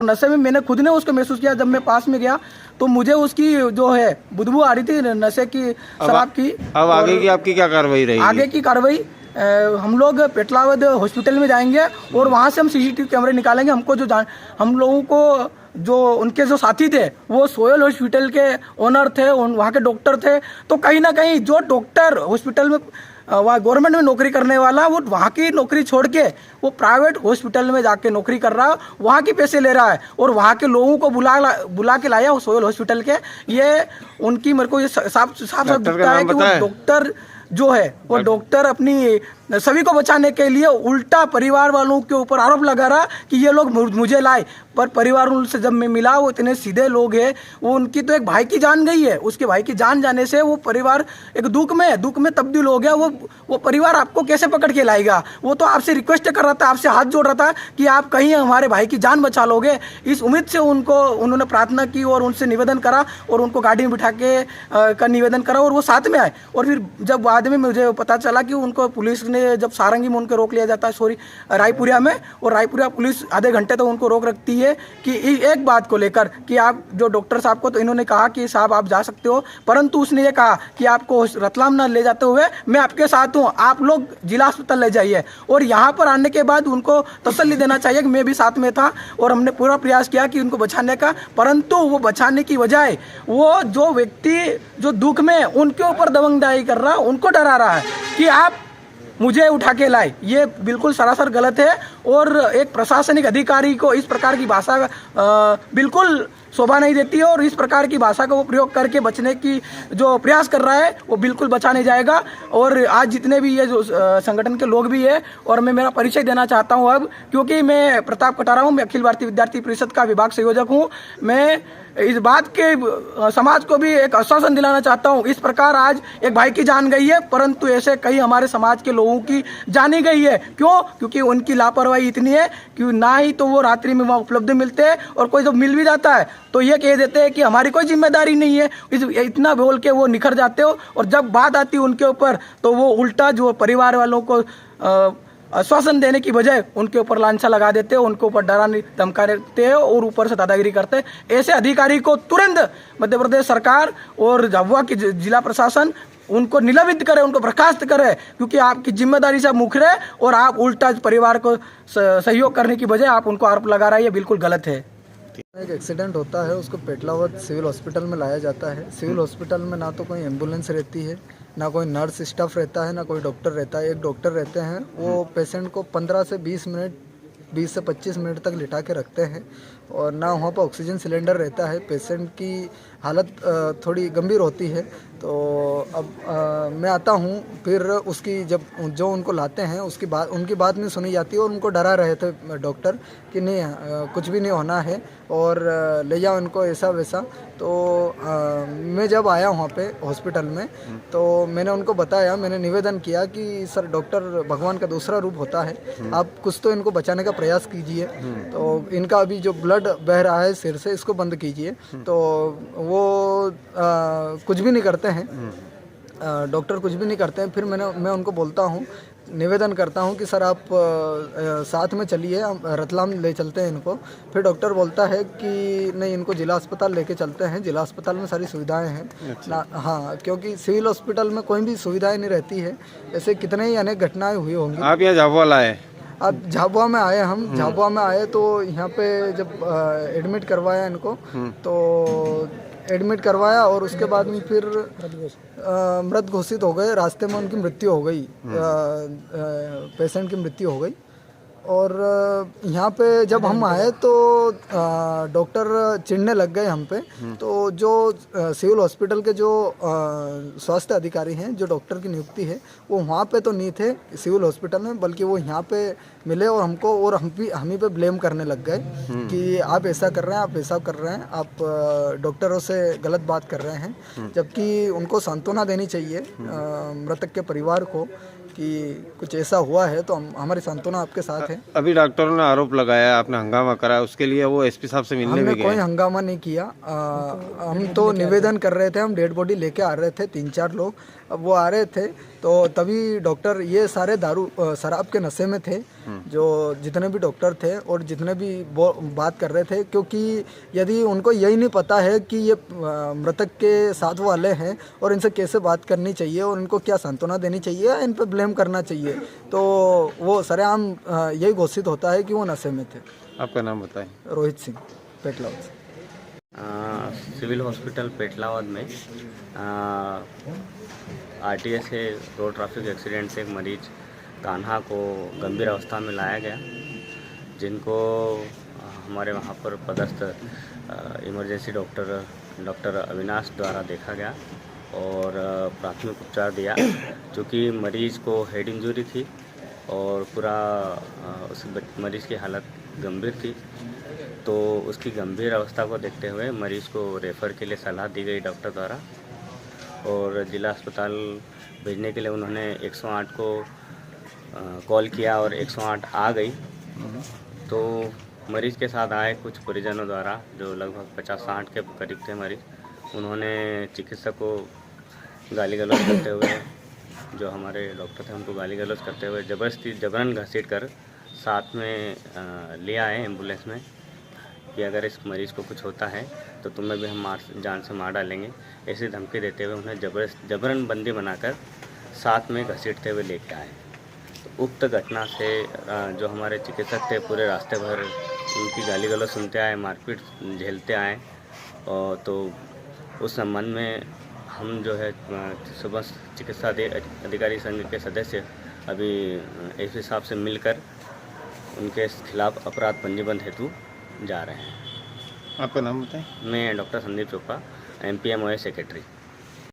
नशे में मैंने खुद ने उसको महसूस किया। जब मैं पास में गया तो मुझे उसकी जो है बदबू आ रही थी नशे की, शराब की। अब आगे की आपकी क्या कार्रवाई रहेगी? आगे की कार्रवाई हम लोग पेटलावद हॉस्पिटल में जाएंगे और वहाँ से हम सीसीटीवी कैमरे निकालेंगे। हमको जो हम लोगों को जो उनके जो साथी थे वो सोयल हॉस्पिटल के ओनर थे, वहाँ के डॉक्टर थे। तो कहीं ना कहीं जो डॉक्टर हॉस्पिटल में वहाँ गवर्नमेंट में नौकरी करने वाला, वो वहाँ की नौकरी छोड़ के वो प्राइवेट हॉस्पिटल में जाके नौकरी कर रहा है, वहाँ के पैसे ले रहा है और वहाँ के लोगों को बुला के लाया वो सोयल हॉस्पिटल के। ये उनकी मेरे को ये साफ दिखता है कि वो डॉक्टर जो है वो डॉक्टर अपनी सभी को बचाने के लिए उल्टा परिवार वालों के ऊपर आरोप लगा रहा कि ये लोग मुझे लाए। पर परिवार से जब मैं मिला, वो इतने सीधे लोग हैं। वो उनकी तो एक भाई की जान गई है, उसके भाई की जान जाने से वो परिवार एक दुख में तब्दील हो गया। वो परिवार आपको कैसे पकड़ के लाएगा? वो तो आपसे रिक्वेस्ट कर रहा था, आपसे हाथ जोड़ रहा था कि आप कहीं हमारे भाई की जान बचा लोगे। इस उम्मीद से उन्होंने प्रार्थना की और उनसे निवेदन करा और उनको गाड़ी में बिठा के का निवेदन करा और वो साथ में आए। और फिर जब बाद में मुझे पता चला कि उनको पुलिस ने जब सारंगी में उनको रोक लिया जाता है, रायपुरिया में, और रायपुरिया पुलिस आधे घंटे तो उनको रोक रखती है कि एक बात को लेकर कि आप जो डॉक्टर साहब को, तो इन्होंने कहा कि साहब आप जा सकते हो, परंतु उसने ये कहा कि आपको रतलाम न ले जाते हुए मैं आपके साथ हूँ, आप लोग जिला अस्पताल ले जाइए। और यहाँ पर आने के बाद उनको तसल्ली देना चाहिए कि मैं भी साथ में था और हमने पूरा प्रयास किया कि उनको बचाने का, परंतु वो बचाने की बजाय वो जो व्यक्ति जो दुख में उनके ऊपर दबंगदारी कर रहा है, उनको डरा रहा है कि आप मुझे उठा के लाए। ये बिल्कुल सरासर गलत है और एक प्रशासनिक अधिकारी को इस प्रकार की भाषा बिल्कुल शोभा नहीं देती है और इस प्रकार की भाषा का वो प्रयोग करके बचने की जो प्रयास कर रहा है वो बिल्कुल बचा नहीं जाएगा। और आज जितने भी ये जो संगठन के लोग भी है, और मैं मेरा परिचय देना चाहता हूँ अब, क्योंकि मैं प्रताप कटारा हूँ, मैं अखिल भारतीय विद्यार्थी परिषद का विभाग संयोजक हूँ। मैं इस बात के समाज को भी एक आश्वासन दिलाना चाहता हूँ, इस प्रकार आज एक भाई की जान गई है, परंतु ऐसे कई हमारे समाज के लोगों की जानी गई है। क्यों? क्योंकि उनकी लापरवाही इतनी है कि ना ही तो वो रात्रि में वहाँ उपलब्ध मिलते हैं, और कोई जब मिल भी जाता है तो ये कह देते हैं कि हमारी कोई जिम्मेदारी नहीं है। इतना बोल के वो निखर जाते हो, और जब बात आती है उनके ऊपर तो वो उल्टा जो परिवार वालों को आश्वासन देने की बजाय उनके ऊपर लांछा लगा देते हैं, उनके ऊपर डराने धमका देते हैं और ऊपर से दादागिरी करते हैं। ऐसे अधिकारी को तुरंत मध्य प्रदेश सरकार और झाबुआ की जिला प्रशासन उनको निलंबित करे, उनको बर्खास्त करे, क्योंकि आपकी जिम्मेदारी से आप मुखरे और आप उल्टा परिवार को सहयोग करने की बजाय आप उनको आरोप लगा रहे हैं। ये बिल्कुल गलत है। एक एक्सीडेंट होता है, उसको पेटलावद सिविल हॉस्पिटल में लाया जाता है। सिविल हॉस्पिटल में ना तो कोई एम्बुलेंस रहती है, ना कोई नर्स स्टाफ रहता है, ना कोई डॉक्टर रहता है। एक डॉक्टर रहते हैं, वो पेशेंट को 15 से 20 मिनट 20 से 25 मिनट तक लिटा के रखते हैं, और ना वहाँ पर ऑक्सीजन सिलेंडर रहता है। पेशेंट की हालत थोड़ी गंभीर होती है। तो अब मैं आता हूँ, फिर उसकी जब जो उनको लाते हैं उसकी बात उनकी बात नहीं सुनी जाती है, और उनको डरा रहे थे डॉक्टर कि नहीं कुछ भी नहीं होना है और ले जाओ इनको ऐसा वैसा। तो मैं जब आया वहाँ पे हॉस्पिटल में तो मैंने उनको बताया, मैंने निवेदन किया कि सर डॉक्टर भगवान का दूसरा रूप होता है, आप कुछ तो इनको बचाने का प्रयास कीजिए। तो इनका अभी जो ब्लड बह रहा है सिर से, इसको बंद कीजिए। तो वो कुछ भी नहीं करते हैं, डॉक्टर कुछ भी नहीं करते हैं। फिर मैं उनको बोलता हूँ, निवेदन करता हूँ कि सर आप साथ में चलिए, हम रतलाम ले चलते हैं इनको। फिर डॉक्टर बोलता है कि नहीं, इनको जिला अस्पताल लेके चलते हैं, जिला अस्पताल में सारी सुविधाएं हैं। अच्छा। हाँ, क्योंकि सिविल हॉस्पिटल में कोई भी सुविधाएं नहीं रहती है। ऐसे कितने ही अनेक घटनाएं हुई होंगी। आप यहाँ झाबुआ लाए? अब झाबुआ में आए, हम झाबुआ में आए तो यहाँ पे जब एडमिट करवाया इनको, तो एडमिट करवाया और उसके बाद में फिर मृत घोषित हो गए। रास्ते में उनकी मृत्यु हो गई, पेशेंट की मृत्यु हो गई। और यहाँ पे जब हम आए तो डॉक्टर चिढ़ने लग गए हम पे। तो जो सिविल हॉस्पिटल के जो स्वास्थ्य अधिकारी हैं, जो डॉक्टर की नियुक्ति है, वो वहाँ पे तो नहीं थे सिविल हॉस्पिटल में, बल्कि वो यहाँ पे मिले और हमको और हम ही पे ब्लेम करने लग गए कि आप ऐसा कर रहे हैं, आप ऐसा कर रहे हैं, आप डॉक्टरों से गलत बात कर रहे हैं। जबकि उनको सांत्वना देनी चाहिए मृतक के परिवार को कि कुछ ऐसा हुआ है तो हमारी सांत्वना आपके साथ है। अभी डॉक्टरों ने आरोप लगाया, आपने हंगामा करा, उसके लिए वो एसपी साहब से मिलने भी गए? कोई हंगामा नहीं किया, हम तो निवेदन कर रहे थे, हम डेड बॉडी लेके आ रहे थे 3-4 लोग, अब वो आ रहे थे तो तभी डॉक्टर, ये सारे शराब के नशे में थे जो जितने भी डॉक्टर थे और जितने भी बात कर रहे थे, क्योंकि यदि उनको यही नहीं पता है कि ये मृतक के साथ वाले हैं और इनसे कैसे बात करनी चाहिए और इनको क्या सांत्वना देनी चाहिए या इन पर ब्लेम करना चाहिए, तो वो सरेआम यही घोषित होता है कि वो नशे में थे। आपका नाम बताएं। रोहित सिंह, पेटलावद से। सिविल हॉस्पिटल पेटलावद में आरटीए से रोड ट्रैफिक एक्सीडेंट से एक मरीज कान्हा को गंभीर अवस्था में लाया गया, जिनको हमारे वहाँ पर पदस्थ इमरजेंसी डॉक्टर अविनाश द्वारा देखा गया और प्राथमिक उपचार दिया। चूँकि मरीज को हेड इंजरी थी और पूरा उस मरीज की हालत गंभीर थी, तो उसकी गंभीर अवस्था को देखते हुए मरीज को रेफ़र के लिए सलाह दी गई डॉक्टर द्वारा और ज़िला अस्पताल भेजने के लिए उन्होंने 108 को कॉल किया और 108 आ गई। तो मरीज के साथ आए कुछ परिजनों द्वारा जो लगभग 50-60 के करीब थे मरीज, उन्होंने चिकित्सक को गाली गलौज करते हुए, जो हमारे डॉक्टर थे उनको गाली गलौज करते हुए जबरन घसीट कर साथ में ले आए एम्बुलेंस में कि अगर इस मरीज़ को कुछ होता है तो तुम्हें भी हम जान से मार डालेंगे, ऐसी धमकी देते हुए उन्हें जबरन बंदी बनाकर साथ में घसीटते हुए लेके आए। तो उक्त घटना से जो हमारे चिकित्सक थे पूरे रास्ते भर उनकी गाली गलौज सुनते आए, मारपीट झेलते आए, और तो उस संबंध में हम जो है सुबह चिकित्सा अधिकारी संघ के सदस्य अभी एसपी साहब से मिलकर उनके खिलाफ अपराध पंजीबद्ध हेतु जा रहे हैं। आपका नाम बताएं। मैं doctor Sandeep Chopra, MPMOA secretary.